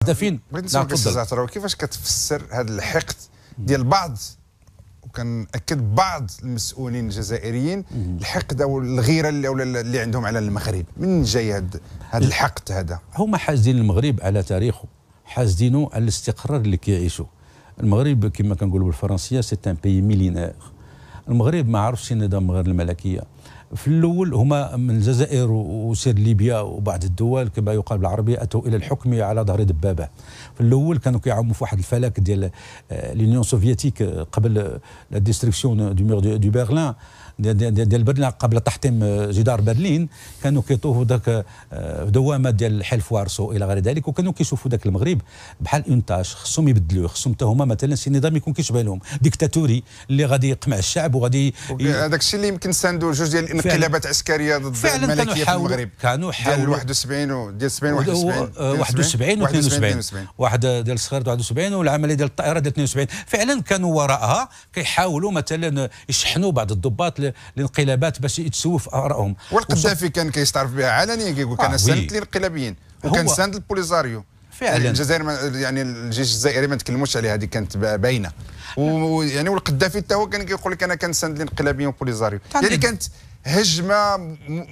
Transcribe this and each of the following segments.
هدفين. بغيت نسولك استاذ عطراوي، كيفاش كتفسر هذا الحقد ديال بعض، وكنأكد بعض المسؤولين الجزائريين، الحقد او الغيره اللي عندهم على المغرب؟ منين جاي هذا الحقد هذا؟ هما حاسدين المغرب على تاريخه، حاسدينه على الاستقرار اللي كيعيشوا. المغرب كما كنقولوا بالفرنسيه سي ان بيي ميلينير. المغرب ما عرفش النظام غير الملكيه. في الاول هما من الجزائر وسير ليبيا وبعض الدول كما يقال بالعربيه اتوا الى الحكم على ظهر دبابه. في الاول كانوا كيعاوموا في واحد الفلك ديال لونيون سوفيتيك قبل لا ديستركسيون دو مور دو برلين، ديال برلين، قبل تحطيم جدار برلين. كانوا كيطوفوا ذاك دوامه ديال حلف وارسو الى غير ذلك، وكانوا كيشوفوا ذاك المغرب بحال اون تاش خصهم يبدلوه، خصهم حتى هما مثلا شي نظام يكون كيشبه لهم، ديكتاتوري اللي غادي يقمع الشعب وغادي هذاك الشيء اللي يمكن ساندوا جوج ديال الانقلابات عسكريه ضد الملكيه في المغرب. كانوا ديال 71 وديال 71 و 72 واحد ديال الصخير 71 والعمليه ديال الطائره ديال 72. فعلا كانوا وراءها كيحاولوا مثلا يشحنوا بعض الضباط للانقلابات باش يتسووا في ارائهم. والقذافي كان كيستعرف بها علنيا، كيقول كان ساند الانقلابيين وكان ساند البوليزاريو. فعلا الجزائر يعني الجيش الجزائري ما نتكلموش عليه، هذه كانت باينه. ويعني والقذافي حتى هو كان كيقول لك انا كنساند الانقلابيين وبوليزاريو، يعني كانت هجمه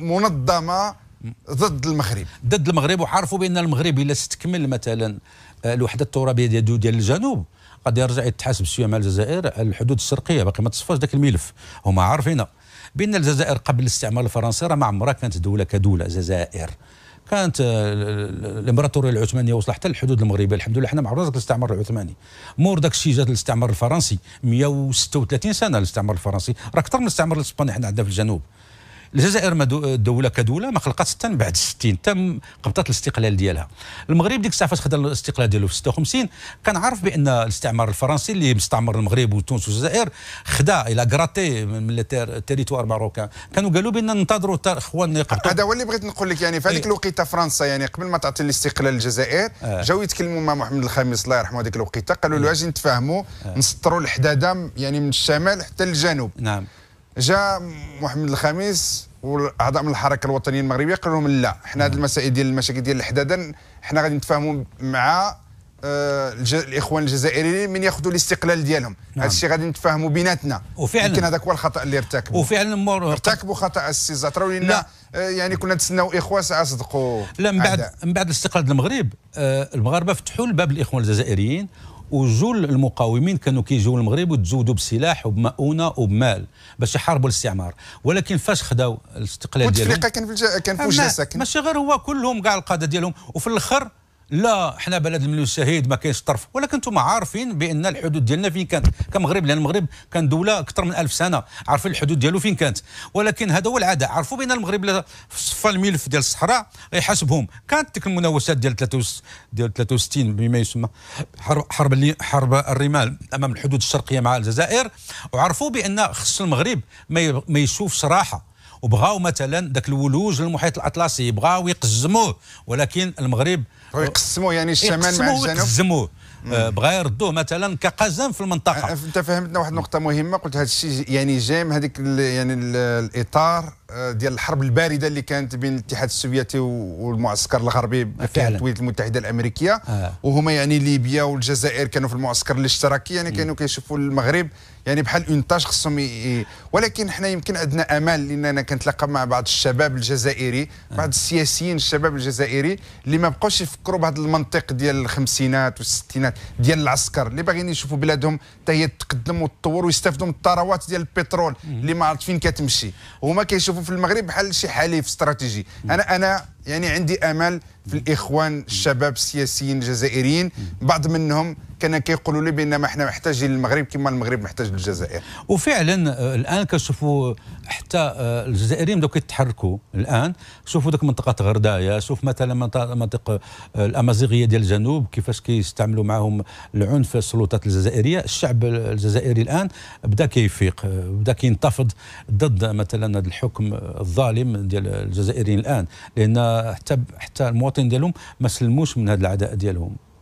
منظمه ضد المغرب. وعرفوا بان المغرب الا استكمل مثلا الوحده الترابيه ديال الجنوب غادي يرجع يتحاسب شويه مع الجزائر على الحدود الشرقيه، باقي ما تصفاش ذاك الملف. هما عارفين بان الجزائر قبل الاستعمار الفرنسي راه ما عمرها كانت دوله كدوله. الجزائر كانت الامبراطوريه العثمانيه وصل حتى الحدود المغربيه. الحمد لله حنا ما عرفناش الاستعمار العثماني. مور داك الشيء جات الاستعمار الفرنسي 136 سنه. الاستعمار الفرنسي راه اكثر من الاستعمار الاسباني حنا عندنا في الجنوب. الجزائر ما دوله كدوله ما خلقاتش حتى من بعد 60 تم قبضت الاستقلال ديالها. المغرب ديك الساعه فاش خدا الاستقلال ديالو في 56 كان عارف بان الاستعمار الفرنسي اللي مستعمر المغرب وتونس والجزائر خدا الى غراتي من التيريتوار ماروكان. كانوا قالوا بان ننتظروا حتى اخواننا يقبضوا. هذا هو اللي بغيت نقول لك، يعني في هذيك الوقيته فرنسا يعني قبل ما تعطي الاستقلال للجزائر جاوا يتكلموا مع محمد الخامس الله يرحمه هذيك الوقيته، قالوا له اجي نتفاهموا نسطروا الحداده يعني من الشمال حتى للجنوب. نعم. جاء محمد الخامس والاعضاء من الحركه الوطنيه المغربيه قالوا لهم لا، حنا هذه المسائل ديال المشاكل ديال الحداده حنا غادي نتفاهموا مع الاخوان الجزائريين من ياخذوا الاستقلال ديالهم. هذا الشيء غادي نتفاهموا بيناتنا. وفعلا يمكن هذاك هو الخطا اللي ارتكبوا. وفعلا ارتكبوا خطا السي زعتراوي، لان يعني كنا نتسناو اخوه ساعه صدقوا. لا، من بعد الاستقلال ديال المغرب المغاربه فتحوا الباب للاخوان الجزائريين، وجول المقاومين كانوا كيجيو للمغرب وتزودوا بسلاح وبمؤونه وبمال باش يحاربوا الاستعمار. ولكن فاش خداو الاستقلال ديالهم بوتفليقه كان في وجه ساكن، ماشي غير هو، كلهم كاع القاده ديالهم. وفي الاخر لا، حنا بلد المليون شهيد ما كاينش طرف. ولكن انتم عارفين بان الحدود ديالنا فين كانت كمغرب، لان المغرب كان دوله اكثر من 1000 سنه، عارفين الحدود ديالو فين كانت. ولكن هذا هو العداء، عرفوا بان المغرب في صفا الملف ديال الصحراء غيحاسبهم. كانت ديك المناوشات ديال 63 بما يسمى حرب الرمال امام الحدود الشرقيه مع الجزائر، وعرفوا بان خص المغرب ما يشوفش راحه. وبغاو مثلا ذاك الولوج للمحيط الاطلسي بغاو يقزموه، ولكن المغرب يقسموه يعني الشمال مع الجنوب يقزموه. بغا يردوه مثلا كقزم في المنطقه. انت فهمتنا واحد النقطه مهمه، قلت هذا الشيء يعني جاي من هذيك يعني الاطار ديال الحرب البارده اللي كانت بين الاتحاد السوفيتي والمعسكر الغربي في الولايات المتحده الامريكيه. وهما يعني ليبيا والجزائر كانوا في المعسكر الاشتراكي، يعني كانوا كيشوفوا المغرب يعني بحال اون تاج خصهم ولكن حنا يمكن عندنا امل، لاننا كنتلاقى مع بعض الشباب الجزائري، بعض السياسيين الشباب الجزائري اللي ما بقاوش يفكروا بهذا المنطق ديال الخمسينات والستينات ديال العسكر، اللي باغيين يشوفوا بلادهم حتى هي تقدم وتطور ويستافدوا من الثروات ديال البترول اللي ما عرفت فين كتمشي. هما كيشوفوا في المغرب بحال شي حليف استراتيجي. انا يعني عندي امل في الاخوان الشباب السياسيين الجزائريين، بعض منهم كان كيقولوا لي بان ما احنا محتاجين للمغرب كما المغرب محتاج للجزائر. وفعلا الان كنشوفوا حتى الجزائريين بداو كيتحركوا الان. شوفوا ذاك منطقه غردايه، شوف مثلا منطقه الامازيغيه ديال الجنوب كيفاش كيستعملوا معهم العنف السلطات الجزائريه. الشعب الجزائري الان بدا كيفيق، بدا كينتفض ضد مثلا هذا الحكم الظالم ديال الجزائريين الان، لان حتى المواطنين ديالهم ما سلموش من هذا العداء ديالهم.